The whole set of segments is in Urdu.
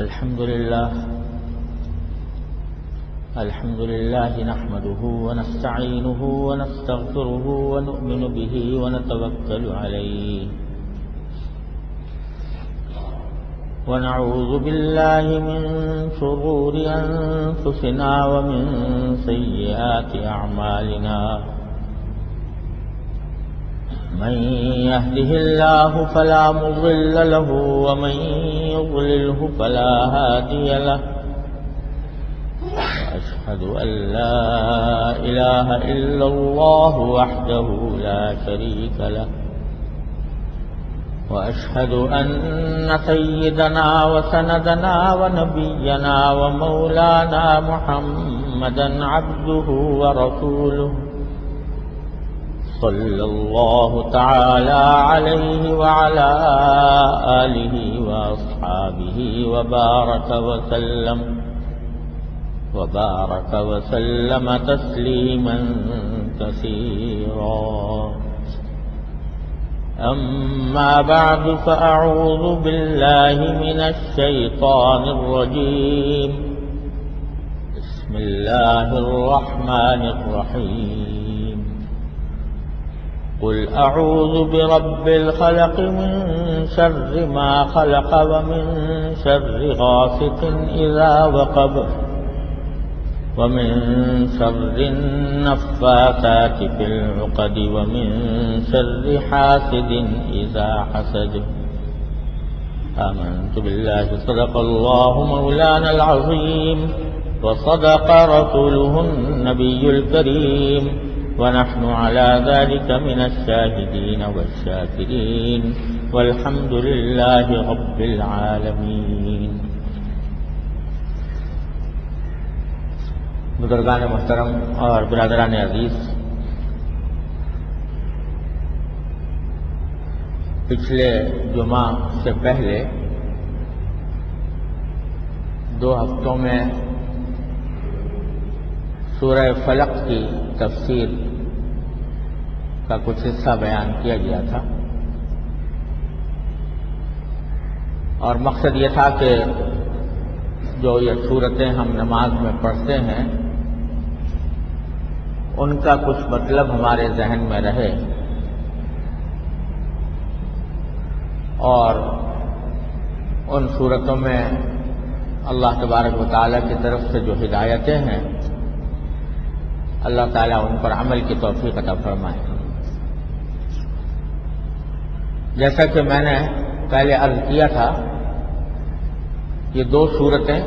الحمد لله نحمده ونستعينه ونستغفره ونؤمن به ونتوكل عليه ونعوذ بالله من شرور أنفسنا ومن سيئات أعمالنا من يهده الله فلا مضل له ومن يضلله فلا هادي له وأشهد أن لا إله إلا الله وحده لا شريك له وأشهد أن سيدنا وسندنا ونبينا ومولانا محمدا عبده ورسوله صلى الله تعالى عليه وعلى آله وأصحابه وبارك وسلم تسليما كثيرا. أما بعد فأعوذ بالله من الشيطان الرجيم. بسم الله الرحمن الرحيم. قل أعوذ برب الفلق من شر ما خلق ومن شر غاسق إذا وقب ومن شر النفاثات في العقد ومن شر حاسد إذا حسد. آمنت بالله صدق الله مولانا العظيم وصدق رسوله النبي الكريم ونحن على ذلك من الشاهدين والشاكرين والحمد لله رب العالمين. بزرگان محترم اور برادران عزیز، پچھلے جمعہ سے پہلے 2 ہفتوں میں سورہ فلق کی تفسیر کا کچھ حصہ بیان کیا گیا تھا، اور مقصد یہ تھا کہ جو یہ سورتیں ہم نماز میں پڑھتے ہیں ان کا کچھ مطلب ہمارے ذہن میں رہے اور ان سورتوں میں اللہ تبارک و تعالیٰ کی طرف سے جو ہدایتیں ہیں اللہ تعالیٰ ان پر عمل کی توفیق عطا فرمائے. جیسا کہ میں نے پہلے عرض کیا تھا، یہ 2 سورتیں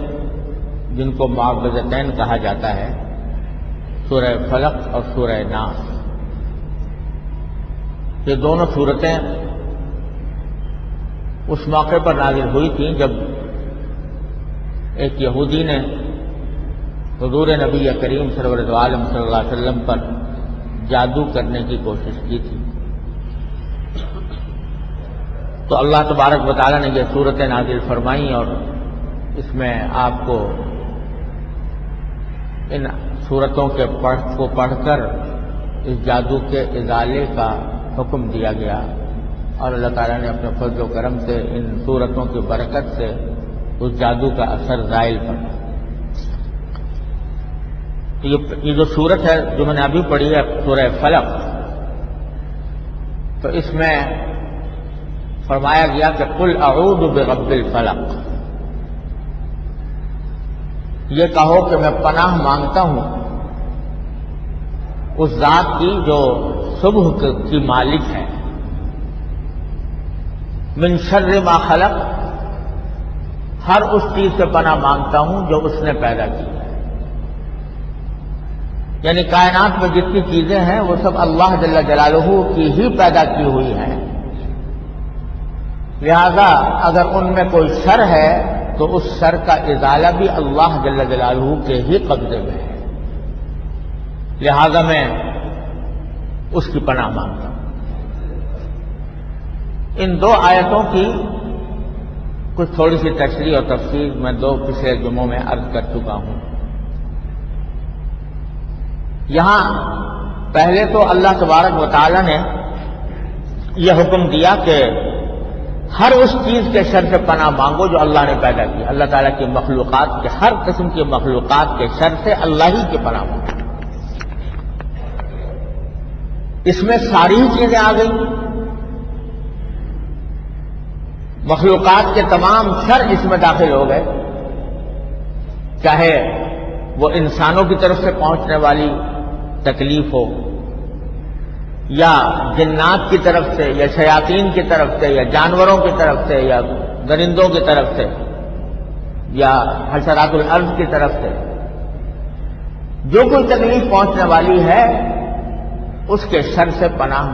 جن کو معوذتین کہا جاتا ہے، سورہ فلق اور سورہ ناس، یہ دونوں صورتیں اس موقع پر نازل ہوئی تھیں جب ایک یہودی نے حضور نبی کریم سرور عالم صلی اللہ علیہ وسلم پر جادو کرنے کی کوشش کی تھی. تو اللہ تبارک و تعالیٰ نے یہ صورتیں نازل فرمائیں اور اس میں آپ کو ان صورتوں کے کو پڑھ کر اس جادو کے ازالے کا حکم دیا گیا، اور اللہ تعالیٰ نے اپنے فضل و کرم سے ان صورتوں کی برکت سے اس جادو کا اثر زائل فرمایا. یہ جو صورت ہے جو میں نے ابھی پڑھی ہے سورہ فلق، تو اس میں فرمایا گیا کہ قل اعوذ برب الفلق، یہ کہو کہ میں پناہ مانگتا ہوں اس ذات کی جو صبح کی مالک ہے، من شر ما خلق، ہر اس چیز سے پناہ مانگتا ہوں جو اس نے پیدا کی ہے. یعنی کائنات میں جتنی چیزیں ہیں وہ سب اللہ جل جلالہ کی ہی پیدا کی ہوئی ہیں، لہذا اگر ان میں کوئی شر ہے تو اس شر کا ازالہ بھی اللہ جل جلالہ کے ہی قبضے میں ہے، لہذا میں اس کی پناہ مانگتا ہوں. ان 2 آیتوں کی کچھ تھوڑی سی تشریح اور تفصیل میں 2 پچھلے جمعوں میں عرض کر چکا ہوں. یہاں پہلے تو اللہ تبارک و تعالی نے یہ حکم دیا کہ ہر اس چیز کے شر سے پناہ مانگو جو اللہ نے پیدا کی. اللہ تعالیٰ کی مخلوقات کے ہر قسم کی مخلوقات کے شر سے اللہ ہی کی پناہ مانگو. اس میں ساری ہی چیزیں آ گئی. مخلوقات کے تمام شر اس میں داخل ہو گئے، چاہے وہ انسانوں کی طرف سے پہنچنے والی تکلیف ہو، یا جنات کی طرف سے، یا شیاطین کی طرف سے، یا جانوروں کی طرف سے، یا درندوں کی طرف سے، یا حشرات الارض کی طرف سے. جو کوئی تکلیف پہنچنے والی ہے اس کے شر سے پناہ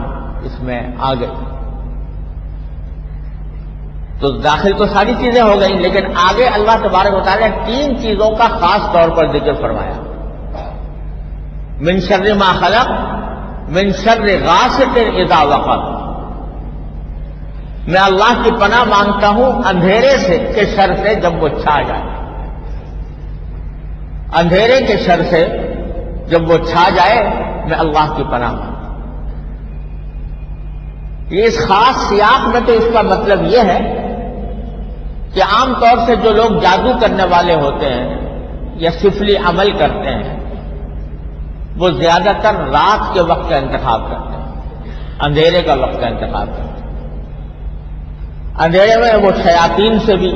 اس میں آ گئی. تو داخل تو ساری چیزیں ہو گئیں، لیکن آگے اللہ تبارک و تعالیٰ 3 چیزوں کا خاص طور پر ذکر فرمایا. من شر ما خلق، من شر غاسق اذا وقب. میں اللہ کی پناہ مانگتا ہوں اندھیرے سے کے شر سے جب وہ چھا جائے. اندھیرے کے شر سے جب وہ چھا جائے میں اللہ کی پناہ مانگتا ہوں. یہ اس خاص سیاق میں تو اس کا مطلب یہ ہے کہ عام طور سے جو لوگ جادو کرنے والے ہوتے ہیں یا سفلی عمل کرتے ہیں وہ زیادہ تر رات کے وقت کا انتخاب کرتے ہیں، اندھیرے کا وقت کا انتخاب کرتے ہیں. اندھیرے میں وہ شیاطین سے بھی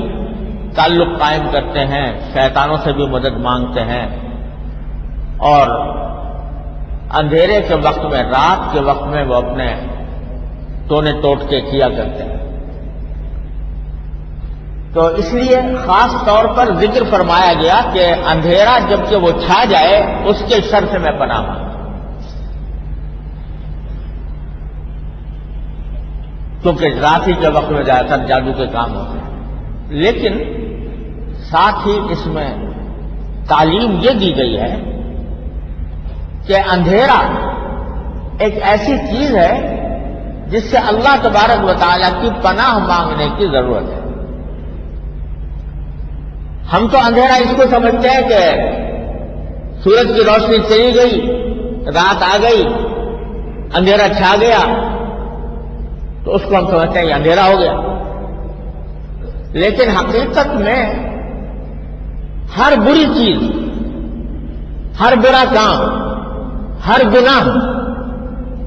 تعلق قائم کرتے ہیں، شیطانوں سے بھی مدد مانگتے ہیں، اور اندھیرے کے وقت میں، رات کے وقت میں وہ اپنے تونے ٹوٹکے کیا کرتے ہیں. تو اس لیے خاص طور پر ذکر فرمایا گیا کہ اندھیرا جب کہ وہ چھا جائے اس کے شر سے میں پناہ مانگتا ہوں، کیونکہ رات ہی کے وقت میں زیادہ تر جادو کے کام ہوتے ہیں. لیکن ساتھ ہی اس میں تعلیم یہ دی گئی ہے کہ اندھیرا ایک ایسی چیز ہے جس سے اللہ تبارک و تعالیٰ کی پناہ مانگنے کی ضرورت ہے. ہم تو اندھیرا اس کو سمجھتے ہیں کہ سورج کی روشنی چلی گئی، رات آ گئی، اندھیرا چھا گیا، تو اس کو ہم سمجھتے ہیں یہ اندھیرا ہو گیا. لیکن حقیقت میں ہر بری چیز، ہر برا کام، ہر گناہ،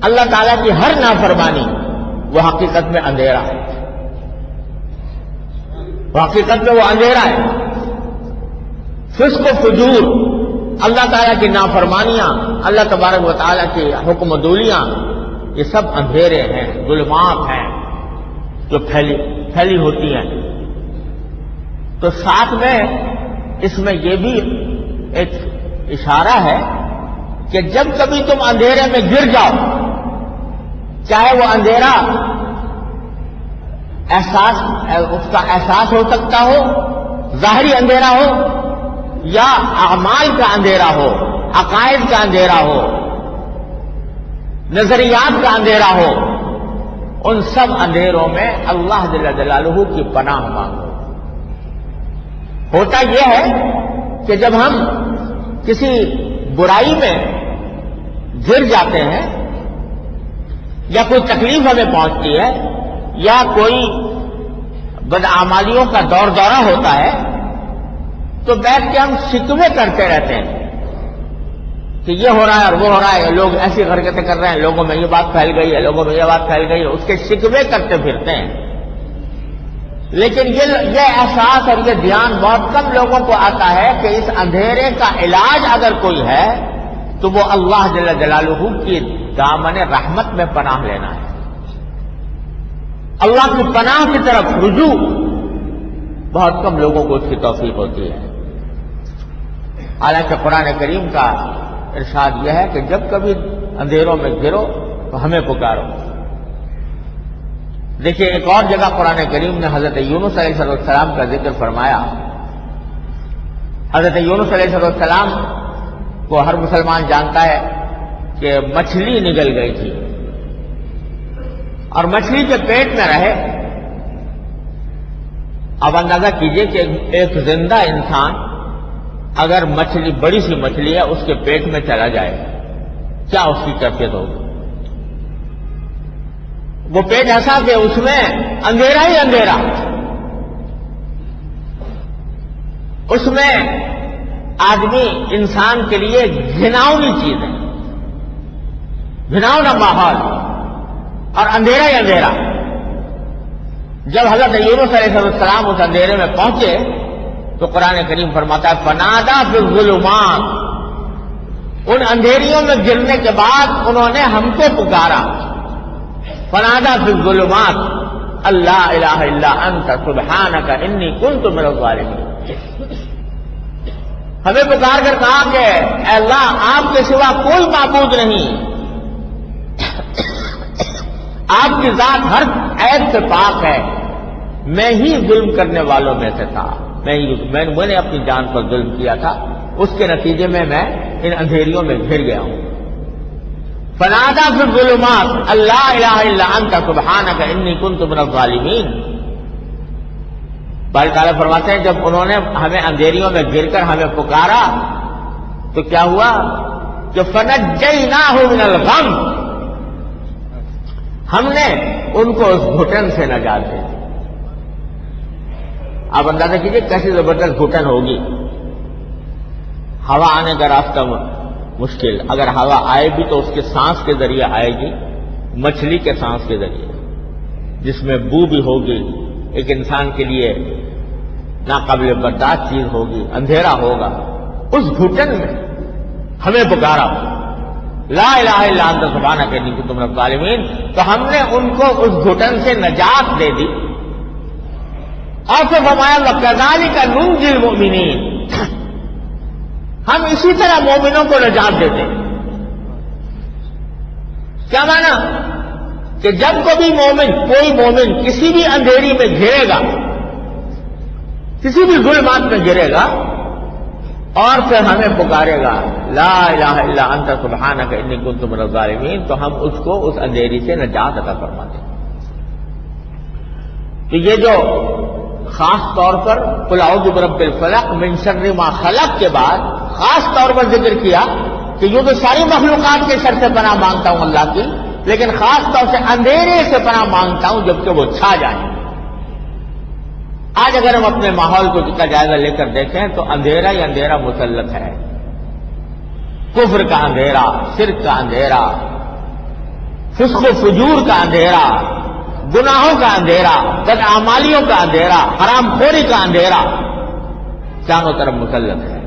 اللہ تعالیٰ کی ہر نافرمانی وہ حقیقت میں اندھیرا ہے. وہ حقیقت میں وہ اندھیرا ہے. فسق و فجور، اللہ تعالیٰ کی نافرمانیاں، اللہ تبارک و تعالیٰ کی حکم و دولیاں، یہ سب اندھیرے ہیں، ظلمات ہیں جو پھیلی ہوتی ہیں. تو ساتھ میں اس میں یہ بھی ایک اشارہ ہے کہ جب کبھی تم اندھیرے میں گر جاؤ، چاہے وہ اندھیرا اس کا احساس ہو سکتا ہو، ظاہری اندھیرا ہو، یا اعمال کا اندھیرا ہو، عقائد کا اندھیرا ہو، نظریات کا اندھیرا ہو، ان سب اندھیروں میں اللہ جل جلالہ کی پناہ مانگو. ہوتا یہ ہے کہ جب ہم کسی برائی میں گر جاتے ہیں، یا کوئی تکلیف ہمیں پہنچتی ہے، یا کوئی بدعمالیوں کا دور دورہ ہوتا ہے، تو بیٹھ کے ہم شکوے کرتے رہتے ہیں کہ یہ ہو رہا ہے اور وہ ہو رہا ہے، لوگ ایسی حرکتیں کر رہے ہیں، لوگوں میں یہ بات پھیل گئی ہے، لوگوں میں یہ بات پھیل گئی ہے، اس کے شکوے کرتے پھرتے ہیں. لیکن یہ احساس اور یہ دھیان بہت کم لوگوں کو آتا ہے کہ اس اندھیرے کا علاج اگر کوئی ہے تو وہ اللہ جل جلالہ کی دامن رحمت میں پناہ لینا ہے. اللہ کی پناہ کی طرف رجوع بہت کم لوگوں کو اس کی توفیق ہوتی ہے. حالانکہ قرآن کریم کا ارشاد یہ ہے کہ جب کبھی اندھیروں میں گرو تو ہمیں پکارو. دیکھیے ایک اور جگہ قرآن کریم نے حضرت یونس علیہ السلام کا ذکر فرمایا. حضرت یونس علیہ السلام کو ہر مسلمان جانتا ہے کہ مچھلی نگل گئی تھی اور مچھلی کے پیٹ میں رہے. اب اندازہ کیجئے کہ ایک زندہ انسان اگر مچھلی، بڑی سی مچھلی ہے، اس کے پیٹ میں چلا جائے کیا اس کی کیفیت ہوگی. وہ پیٹ ایسا کہ اس میں اندھیرا ہی اندھیرا، اس میں آدمی انسان کے لیے گھناؤنی چیز ہے، گھناؤنا ماحول اور اندھیرا ہی اندھیرا۔ جب حضرت یونس علیہ السلام اس اندھیرے میں پہنچے تو قرآن کریم فرماتا ہے فنادا فی الظلمات، ان اندھیریوں میں گرنے کے بعد انہوں نے ہم کو پکارا، فنادا فی الظلمات اللہ الہ الا انت سبحانک انی کنت من الظالمین۔ ہمیں پکار کر کہا کہ اے اللہ آپ کے سوا کوئی معبود نہیں، آپ کی ذات ہر عیب سے پاک ہے، میں ہی ظلم کرنے والوں میں سے تھا، میں نے اپنی جان پر ظلم کیا تھا، اس کے نتیجے میں ان اندھیریوں میں گھر گیا ہوں۔ فنادا فی الظلمات اللہ الہ الا انت سبحانک انی کنت من الظالمین۔ باری تعالیٰ فرماتے ہیں جب انہوں نے ہمیں اندھیریوں میں گر کر ہمیں پکارا تو کیا ہوا کہ فنجیناہ من الغم، ہم نے ان کو اس گھٹن سے نجات دے دی۔ آپ اندازہ کیجئے کیسی زبردست گھٹن ہوگی، ہوا آنے کا راستہ مشکل، اگر ہوا آئے بھی تو اس کے سانس کے ذریعے آئے گی، مچھلی کے سانس کے ذریعے، جس میں بو بھی ہوگی، ایک انسان کے لیے ناقابل برداشت چیز ہوگی، اندھیرا ہوگا، اس گھٹن میں ہمیں پکارا لا الہ الا انت سبحانک انی کنت من الظالمین، تو ہم نے ان کو اس گھٹن سے نجات دے دی۔ اور پھر فرمایا وَكَذَلِكَ نُنْجِي الْمُؤْمِنِينَ، ہم اسی طرح مومنوں کو نجات دیتے ہیں۔ کیا معنی کہ جب کوئی مومن کسی بھی اندھیری میں گھرے گا، کسی بھی ظلمات میں گرے گا اور پھر ہمیں پکارے گا لا الہ الا انت سبحانک انی کنت من الظالمین، تو ہم اس کو اس اندھیری سے نجات عطا فرماتے ہیں۔ تو یہ جو خاص طور پر قل اعوذ برب الفلق من شر ما خلق کے بعد خاص طور پر ذکر کیا کہ یوں تو ساری مخلوقات کے شر سے پناہ مانگتا ہوں اللہ کی، لیکن خاص طور سے اندھیرے سے پناہ مانگتا ہوں جبکہ وہ چھا جائے۔ آج اگر ہم اپنے ماحول کو کا جائزہ لے کر دیکھیں تو اندھیرا ہی اندھیرا مسلط ہے، کفر کا اندھیرا، شرک کا اندھیرا، فسق و فجور کا اندھیرا، گناہوں کا اندھیرا، بدعمالیوں کا اندھیرا، حرام خوری کا اندھیرا چاروں طرف مسلط ہے۔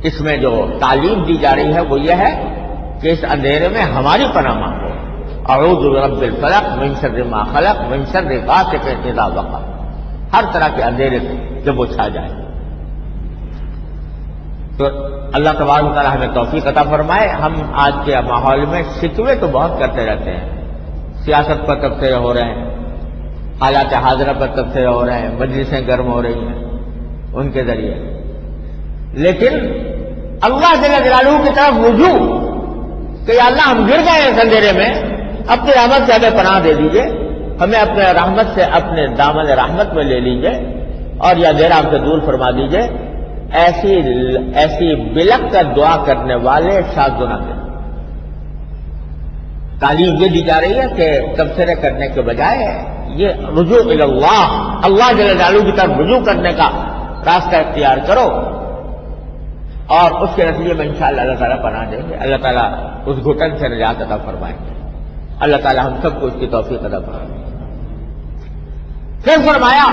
اس میں جو تعلیم دی جا رہی ہے وہ یہ ہے کہ اس اندھیرے میں ہماری پناہ مانگو، اعوذ برب الفلق من شر ما خلق من شر غاسق اذا وقب، ہر طرح کے اندھیرے سے جب وہ چھا جائے۔ تو اللہ تبارک و تعالیٰ ہمیں توفیق عطا فرمائے۔ ہم آج کے ماحول میں شکوے تو بہت کرتے رہتے ہیں، سیاست پر تبصرے ہو رہے ہیں، حالات حاضرہ پر تبصرے ہو رہے ہیں، مجلسیں گرم ہو رہی ہیں ان کے ذریعے، لیکن اللہ جل جلالہ کی طرف رجوع کہ یا اللہ ہم گر گئے اس اندھیرے میں، اپنی رحمت سے ہمیں پناہ دے دیجئے، ہمیں اپنے رحمت سے اپنے دامن رحمت میں لے لیجئے اور یہ اندھیرا ہم سے دور فرما دیجئے۔ ایسی بلک کر دعا کرنے والے شاذ و نادر۔ تعلیم یہ دی جا رہی ہے کہ تبصرے کرنے کے بجائے یہ رجوع الی اللہ، اللہ جل جلالہ کی طرف رجوع کرنے کا راستہ اختیار کرو، اور اس کے نتیجے میں انشاءاللہ اللہ تعالیٰ پناہ دیں گے، اللہ تعالیٰ اس گھٹن سے نجات عطا فرمائیں گے، اللہ تعالیٰ ہم سب کو اس کی توفیق عطا فرمائیں گے۔ پھر فرمایا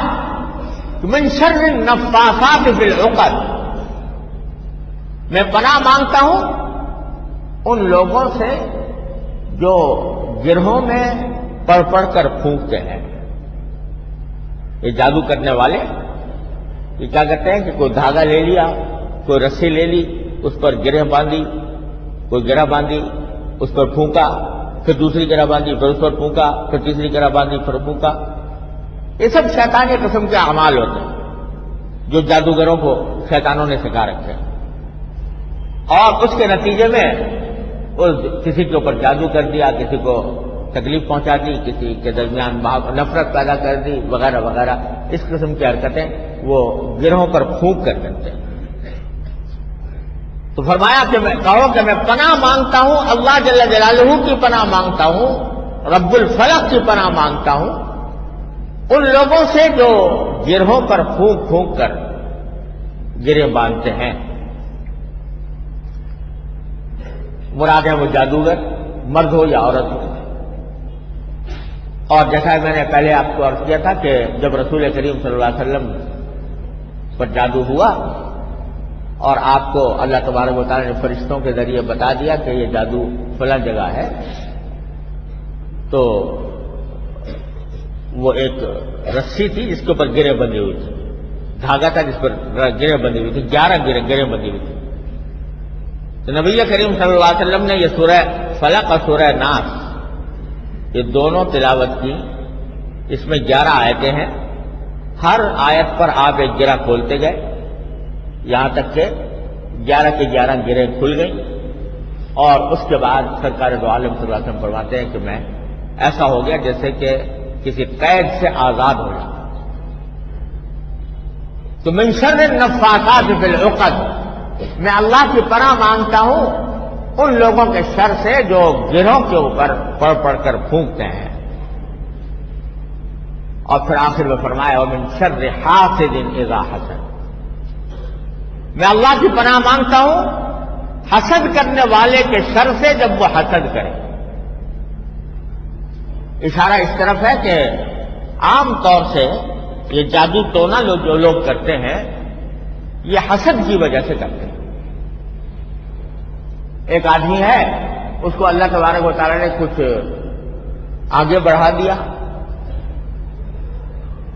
من شر النفاثات فی العقد، میں پناہ مانگتا ہوں ان لوگوں سے جو گرہوں میں پڑھ پڑھ کر پھونکتے ہیں۔ یہ جادو کرنے والے یہ کیا کرتے ہیں کہ کوئی دھاگا لے لیا، کوئی رسی لے لی، اس پر گرہ باندھی، کوئی گرہ باندھی، اس پر پھونکا، پھر دوسری گرہ باندھی، پھر اس پر پھونکا، پھر تیسری گرہ باندھی، پھر پھونکا۔ یہ سب شیطانی قسم کے اعمال ہوتے ہیں جو جادوگروں کو شیطانوں نے سکھا رکھے ہیں، اور اس کے نتیجے میں کسی کے اوپر جادو کر دیا، کسی کو تکلیف پہنچا دی، کسی کے درمیان نفرت پیدا کر دی، وغیرہ وغیرہ، اس قسم کی حرکتیں وہ گرہوں پر پھونک کر کرتے ہیں۔ تو فرمایا کہ میں کہو کہ میں پناہ مانگتا ہوں، اللہ جل جلالہ کی پناہ مانگتا ہوں رب الفلق کی پناہ مانگتا ہوں ان لوگوں سے جو گرہوں پر پھونک پھونک کر گرے باندھتے ہیں. مراد ہے وہ جادوگر، مرد ہو یا عورت ہو. اور جیسا میں نے پہلے آپ کو عرض کیا تھا کہ جب رسول کریم صلی اللہ علیہ وسلم پر جادو ہوا اور آپ کو اللہ تبارک و تعالیٰ نے فرشتوں کے ذریعے بتا دیا کہ یہ جادو فلاں جگہ ہے، تو وہ ایک رسی تھی جس کے اوپر گرے بندھی ہوئی تھی، دھاگا تھا جس پر گرے بندھی ہوئی تھی، 11 گرے بندھی ہوئی تھی. تو نبی کریم صلی اللہ علیہ وسلم نے یہ سورہ فلق اور سورہ ناس یہ دونوں تلاوت کی. اس میں 11 آیتیں ہیں. ہر آیت پر آپ ایک گرہ کھولتے گئے یہاں تک کہ 11 کے 11 گرہیں کھل گئیں. اور اس کے بعد سرکار دو عالم صلی اللہ علیہ وسلم فرماتے ہیں کہ میں ایسا ہو گیا جیسے کہ کسی قید سے آزاد ہو جائے. تو من شر النفاثات فی العقد، میں اللہ کی پناہ مانگتا ہوں ان لوگوں کے شر سے جو گرہوں کے اوپر پڑھ پڑھ کر پھونکتے ہیں. اور پھر آخر میں فرمایا ومن شر حاسد اذا حسد، میں اللہ کی پناہ مانگتا ہوں حسد کرنے والے کے شر سے جب وہ حسد کرے. اشارہ اس طرف ہے کہ عام طور سے یہ جادو ٹونا جو لوگ کرتے ہیں یہ حسد کی وجہ سے کرتے ہیں. ایک آدمی ہے، اس کو اللہ تبارک و تعالیٰ نے کچھ آگے بڑھا دیا،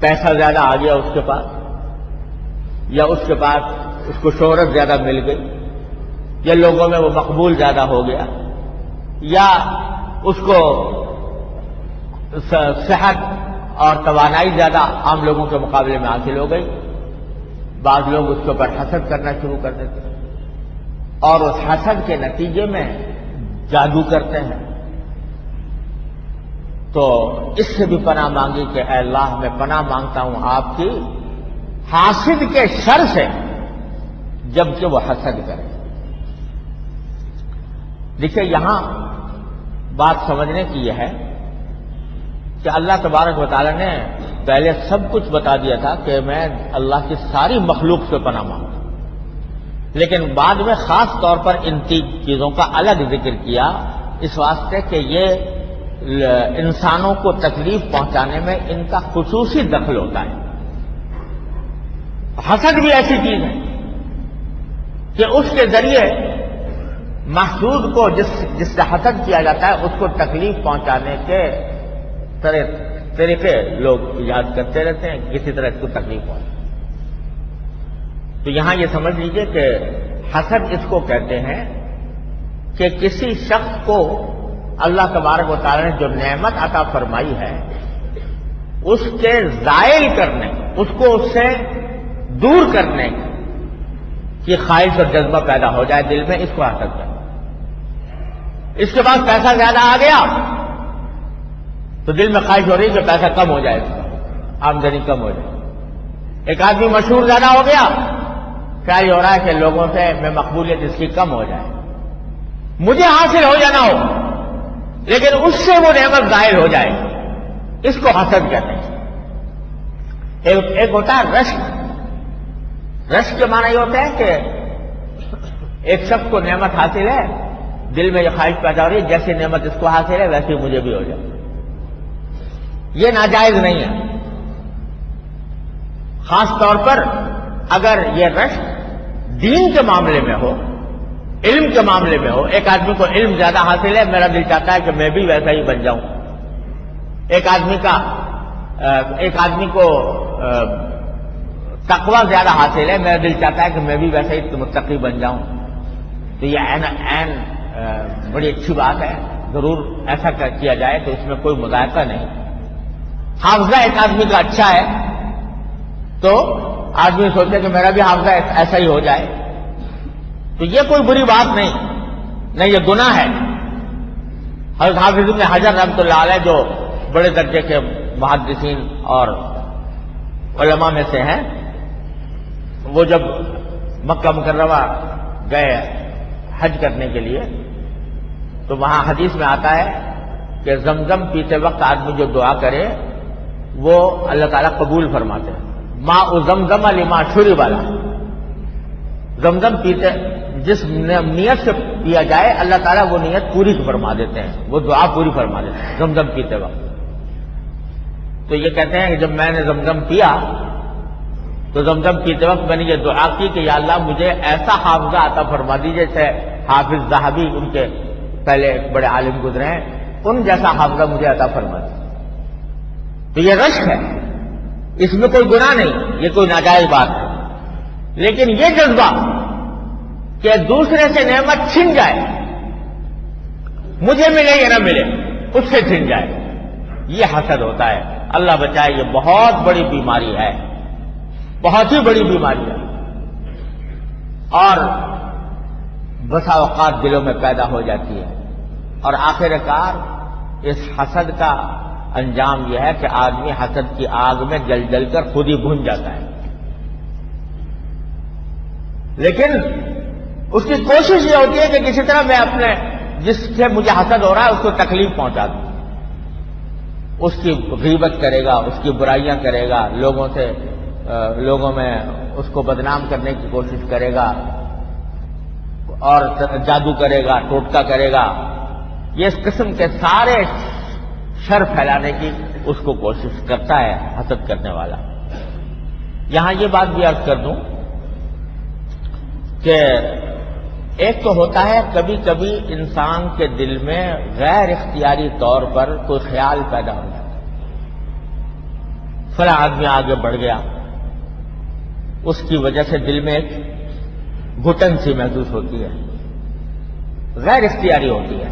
پیسہ زیادہ آ گیا اس کے پاس، یا اس کے پاس اس کو شہرت زیادہ مل گئی، یا لوگوں میں وہ مقبول زیادہ ہو گیا، یا اس کو صحت اور توانائی زیادہ عام لوگوں کے مقابلے میں حاصل ہو گئی. بعض لوگ اس کے اوپر حسد کرنا شروع کر دیتے ہیں اور اس حسد کے نتیجے میں جادو کرتے ہیں. تو اس سے بھی پناہ مانگی کہ اے اللہ میں پناہ مانگتا ہوں آپ کی حاسد کے شر سے جبکہ وہ حسد کرے. دیکھیے یہاں بات سمجھنے کی یہ ہے کہ اللہ تبارک و تعالیٰ نے پہلے سب کچھ بتا دیا تھا کہ میں اللہ کی ساری مخلوق سے پناہ مانگتا ہوں، لیکن بعد میں خاص طور پر ان چیزوں کا الگ ذکر کیا اس واسطے کہ یہ انسانوں کو تکلیف پہنچانے میں ان کا خصوصی دخل ہوتا ہے. حسد بھی ایسی چیز ہے کہ اس کے ذریعے محسود کو جس سے حسد کیا جاتا ہے اس کو تکلیف پہنچانے کے طریقے لوگ ایجاد کرتے رہتے ہیں، کسی طرح اس کو تکلیف پہنچے. تو یہاں یہ سمجھ لیجئے کہ حسد اس کو کہتے ہیں کہ کسی شخص کو اللہ تبارک و تعالیٰ نے جو نعمت عطا فرمائی ہے اس کے زائل کرنے، اس کو اس سے دور کرنے کی خواہش اور جذبہ پیدا ہو جائے دل میں، اس کو حسد کرنا. اس کے پاس پیسہ زیادہ آ گیا تو دل میں خواہش ہو رہی کہ پیسہ کم ہو جائے، آمدنی کم ہو جائے. ایک آدمی مشہور زیادہ ہو گیا، خیال یہ ہو رہا ہے کہ لوگوں سے میں مقبولیت اس کی کم ہو جائے، مجھے حاصل ہو یا نہ ہو لیکن اس سے وہ نعمت ظاہر ہو جائے، اس کو حسد کہتے ہیں. ایک ہوتا ہے رشک. رشک کے معنی یہ ہوتا ہے کہ ایک شخص کو نعمت حاصل ہے، دل میں یہ خواہش پیدا ہو رہی ہے جیسی نعمت اس کو حاصل ہے ویسے مجھے بھی ہو جائے. یہ ناجائز نہیں ہے، خاص طور پر اگر یہ رشک دین کے معاملے میں ہو، علم کے معاملے میں ہو. ایک آدمی کو علم زیادہ حاصل ہے، میرا دل چاہتا ہے کہ میں بھی ویسا ہی بن جاؤں. ایک آدمی کو تقوی زیادہ حاصل ہے، میرا دل چاہتا ہے کہ میں بھی ویسا ہی متقی بن جاؤں. تو یہ عین بڑی اچھی بات ہے، ضرور ایسا کیا جائے تو اس میں کوئی مذائقہ نہیں. حافظہ ایک آدمی کا اچھا ہے تو آدمی سوچے کہ میرا بھی حافظہ ایسا ہی ہو جائے، تو یہ کوئی بری بات نہیں، نہیں یہ گناہ ہے. حضرت حافظ ابن حجر رحمۃ اللہ علیہ جو بڑے درجے کے محدثین اور علماء میں سے ہیں، وہ جب مکہ مکرمہ گئے حج کرنے کے لیے تو وہاں حدیث میں آتا ہے کہ زمزم پیتے وقت آدمی جو دعا کرے وہ اللہ تعالیٰ قبول فرماتے ہیں. ماء زمزم لما شرب له، زمزم پیتے جس نیت سے پیا جائے اللہ تعالیٰ وہ نیت پوری فرما دیتے ہیں، وہ دعا پوری فرما دیتے ہیں زمزم پیتے وقت. تو یہ کہتے ہیں کہ جب میں نے زمزم پیا تو زمزم پیتے وقت میں نے یہ دعا کی کہ یا اللہ مجھے ایسا حافظہ عطا فرما دیجیے، جیسے حافظ ذہبی ان کے پہلے ایک بڑے عالم گزرے ہیں، ان جیسا حافظہ مجھے عطا فرما دیجیے. تو یہ رشک ہے، اس میں کوئی گناہ نہیں، یہ کوئی ناجائز بات ہے. لیکن یہ جذبہ کہ دوسرے سے نعمت چھن جائے، مجھے ملے یا نہ ملے اس سے چھن جائے، یہ حسد ہوتا ہے. اللہ بچائے، یہ بہت بڑی بیماری ہے، بہت ہی بڑی بیماری ہے، اور بسا اوقات دلوں میں پیدا ہو جاتی ہے. اور آخر کار اس حسد کا انجام یہ ہے کہ آدمی حسد کی آگ میں جل جل کر خود ہی بھن جاتا ہے. لیکن اس کی کوشش یہ ہوتی ہے کہ کسی طرح میں اپنے جس سے مجھے حسد ہو رہا ہے اس کو تکلیف پہنچا دوں، اس کی غیبت کرے گا، اس کی برائیاں کرے گا، لوگوں میں اس کو بدنام کرنے کی کوشش کرے گا، اور جادو کرے گا، ٹوٹکا کرے گا. یہ اس قسم کے سارے شر پھیلانے کی اس کو کوشش کرتا ہے حسد کرنے والا. یہاں یہ بات بھی عرض کر دوں کہ ایک تو ہوتا ہے کبھی کبھی انسان کے دل میں غیر اختیاری طور پر کوئی خیال پیدا ہو جاتا ہے، فلاں آدمی آگے بڑھ گیا، اس کی وجہ سے دل میں ایک گھٹن سی محسوس ہوتی ہے، غیر اختیاری ہوتی ہے،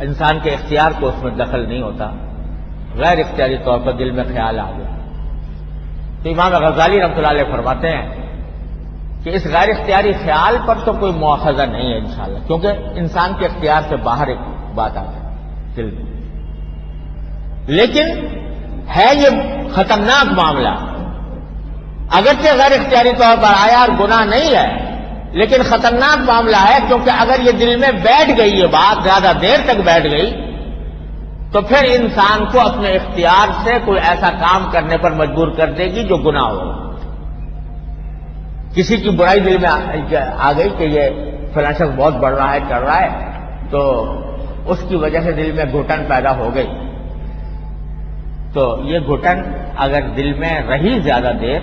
انسان کے اختیار کو اس میں دخل نہیں ہوتا، غیر اختیاری طور پر دل میں خیال آ گیا. تو امام غزالی رحمۃ اللہ علیہ فرماتے ہیں کہ اس غیر اختیاری خیال پر تو کوئی مواخذہ نہیں ہے انشاءاللہ، کیونکہ انسان کے اختیار سے باہر ایک بات آ ہے دل میں. لیکن ہے یہ خطرناک معاملہ، اگرچہ غیر اختیاری طور پر آیا اور گناہ نہیں ہے، لیکن خطرناک معاملہ ہے، کیونکہ اگر یہ دل میں بیٹھ گئی یہ بات، زیادہ دیر تک بیٹھ گئی، تو پھر انسان کو اپنے اختیار سے کوئی ایسا کام کرنے پر مجبور کر دے گی جو گناہ ہو. کسی کی برائی دل میں آ گئی کہ یہ فلاں شخص بہت بڑھ رہا ہے، چڑھ رہا ہے، تو اس کی وجہ سے دل میں گھٹن پیدا ہو گئی. تو یہ گھٹن اگر دل میں رہی زیادہ دیر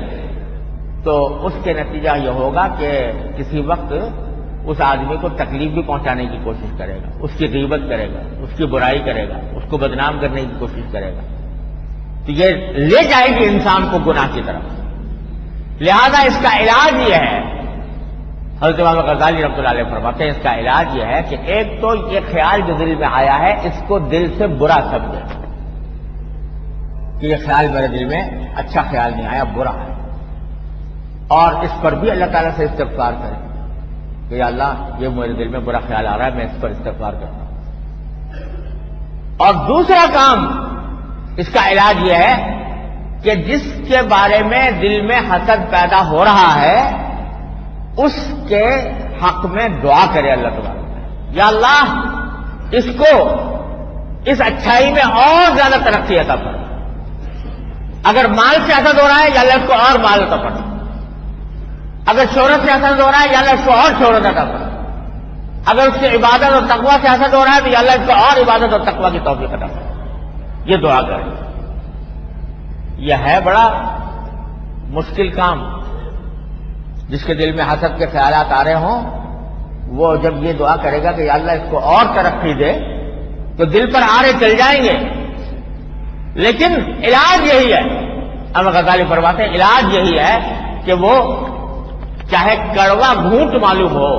تو اس کے نتیجہ یہ ہوگا کہ کسی وقت اس آدمی کو تکلیف بھی پہنچانے کی کوشش کرے گا، اس کی غیبت کرے گا، اس کی برائی کرے گا، اس کو بدنام کرنے کی کوشش کرے گا. تو یہ لے جائے گی انسان کو گناہ کی طرف. لہذا اس کا علاج یہ ہے، حضرت امام غزالی رحمۃ اللہ علیہ فرماتے ہیں اس کا علاج یہ ہے کہ ایک تو یہ خیال جو دل میں آیا ہے اس کو دل سے برا سمجھے کہ یہ خیال میرے دل میں اچھا خیال نہیں آیا، برا ہے، اور اس پر بھی اللہ تعالیٰ سے استغفار کریں کہ یا اللہ یہ میرے دل میں برا خیال آ رہا ہے، میں اس پر استغفار کرتا ہوں. اور دوسرا کام اس کا علاج یہ ہے کہ جس کے بارے میں دل میں حسد پیدا ہو رہا ہے اس کے حق میں دعا کرے اللہ تعالیٰ، یا اللہ اس کو اس اچھائی میں اور زیادہ ترقی عطا فرما. اگر مال سے حسد ہو رہا ہے یا اللہ اس کو اور مال عطا فرما، اگر شہرت سے حسد ہو رہا ہے یا اللہ اس کو اور شہرت عطا فرما، اگر اس کی عبادت اور تقویٰ سے حسد ہو رہا ہے تو یا اللہ اس کو اور عبادت اور تقویٰ کی توفیق عطا فرما. یہ دعا کرے. یہ ہے بڑا مشکل کام. جس کے دل میں حسد کے خیالات آ رہے ہوں وہ جب یہ دعا کرے گا کہ یا اللہ اس کو اور ترقی دے تو دل پر آرے چل جائیں گے. لیکن علاج یہی ہے، اب غزالی فرماتے ہیں علاج یہی ہے کہ وہ چاہے کڑوا گھونٹ معلوم ہو،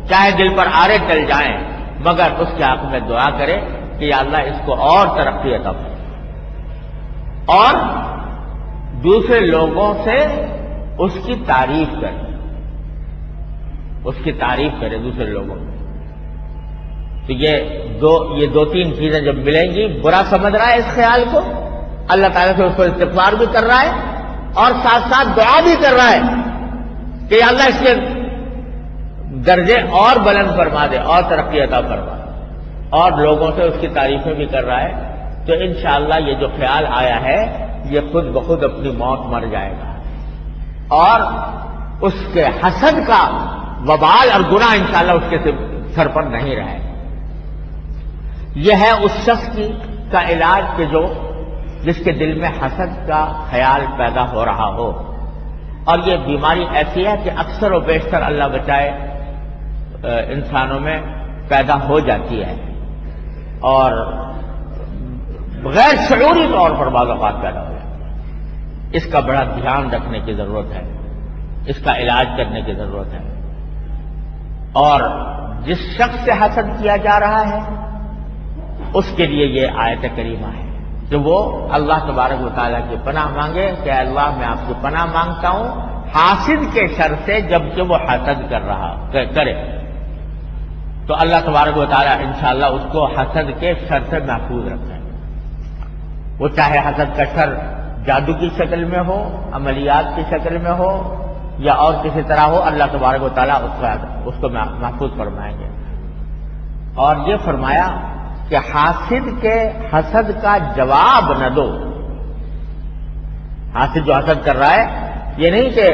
چاہے دل پر آرے چل جائیں، مگر اس کے حق میں دعا کرے کہ یا اللہ اس کو اور ترقی عطا فرما، اور دوسرے لوگوں سے اس کی تعریف کرے، اس کی تعریف کرے دوسرے لوگوں میں. تو یہ دو تین چیزیں جب ملیں گی، برا سمجھ رہا ہے اس خیال کو، اللہ تعالیٰ سے اس پر استغفار بھی کر رہا ہے اور ساتھ ساتھ دعا بھی کر رہا ہے کہ اللہ اس کے درجے اور بلند فرما دے اور ترقی عطا فرما. اور لوگوں سے اس کی تعریفیں بھی کر رہا ہے، تو انشاءاللہ یہ جو خیال آیا ہے یہ خود بخود اپنی موت مر جائے گا، اور اس کے حسد کا وبال اور گناہ انشاءاللہ اس کے سر پر نہیں رہے. یہ ہے اس شخص کا علاج کہ جس کے دل میں حسد کا خیال پیدا ہو رہا ہو. اور یہ بیماری ایسی ہے کہ اکثر و بیشتر اللہ بچائے انسانوں میں پیدا ہو جاتی ہے، اور غیر شعوری طور پر بعض اوقات پیدا ہو جاتی ہے. اس کا بڑا دھیان رکھنے کی ضرورت ہے، اس کا علاج کرنے کی ضرورت ہے. اور جس شخص سے حسد کیا جا رہا ہے اس کے لیے یہ آیت کریمہ ہے کہ وہ اللہ تبارک و تعالیٰ کی پناہ مانگے کہ اللہ میں آپ کی پناہ مانگتا ہوں حاسد کے شر سے، جبکہ وہ حسد کرے تو اللہ تبارک و تعالیٰ انشاءاللہ اس کو حسد کے شر سے محفوظ رکھے. وہ چاہے حسد کا شر جادو کی شکل میں ہو، عملیات کی شکل میں ہو، یا اور کسی طرح ہو، اللہ تبارک و تعالیٰ اس کو محفوظ فرمائیں گے. اور یہ فرمایا کہ حاسد کے حسد کا جواب نہ دو. حاسد جو حسد کر رہا ہے، یہ نہیں کہ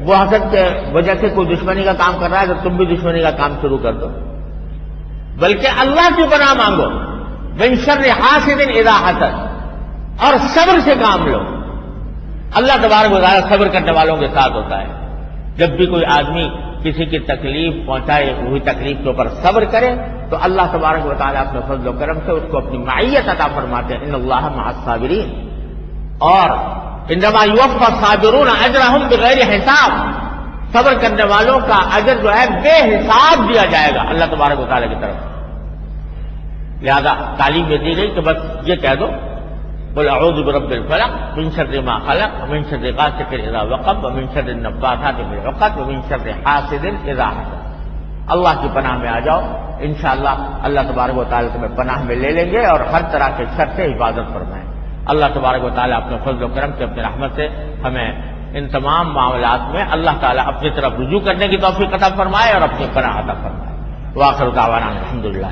وہ حسد کے وجہ سے کوئی دشمنی کا کام کر رہا ہے تو تم بھی دشمنی کا کام شروع کر دو، بلکہ اللہ کی پناہ مانگو من شر حاسد اذا حسد، اور صبر سے کام لو. اللہ تبارک و تعالیٰ صبر کرنے والوں کے ساتھ ہوتا ہے. جب بھی کوئی آدمی کسی کی تکلیف پہنچائے ہوئی تکلیف کے اوپر صبر کرے تو اللہ تبارک و تعالیٰ اپنے فضل و کرم سے اس کو اپنی معیت عطا فرماتے ہیں. ان اللہ مع الصابرین، اور انما یوفی الصابرون اجرهم بغیر حساب. صبر کرنے والوں کا اجر جو ہے بے حساب دیا جائے گا اللہ تبارک و تعالیٰ کی طرف. لہذا تعلیم یہ دی گئی کہ بس یہ کہہ دو قل اعوذ برب الفلق من شر ما خلق ومن شر غاسق اذا وقب ومن شر النفاثات في العقد ومن شر حاسد اذا حسد. اللہ کی پناہ میں آ جاؤ، انشاءاللہ اللہ تبارک و تعالیٰ تمہیں پناہ میں لے لیں گے اور ہر طرح کے شر سے حفاظت فرمائیں. اللہ تبارک و تعالیٰ اپنے فضل و کرم سے، اپنی رحمت سے ہمیں ان تمام معاملات میں اللہ تعالیٰ اپنی طرف رجوع کرنے کی توفیق عطا فرمائے اور اپنی پناہ عطا فرمائے. وآخر دعوانا الحمدللہ.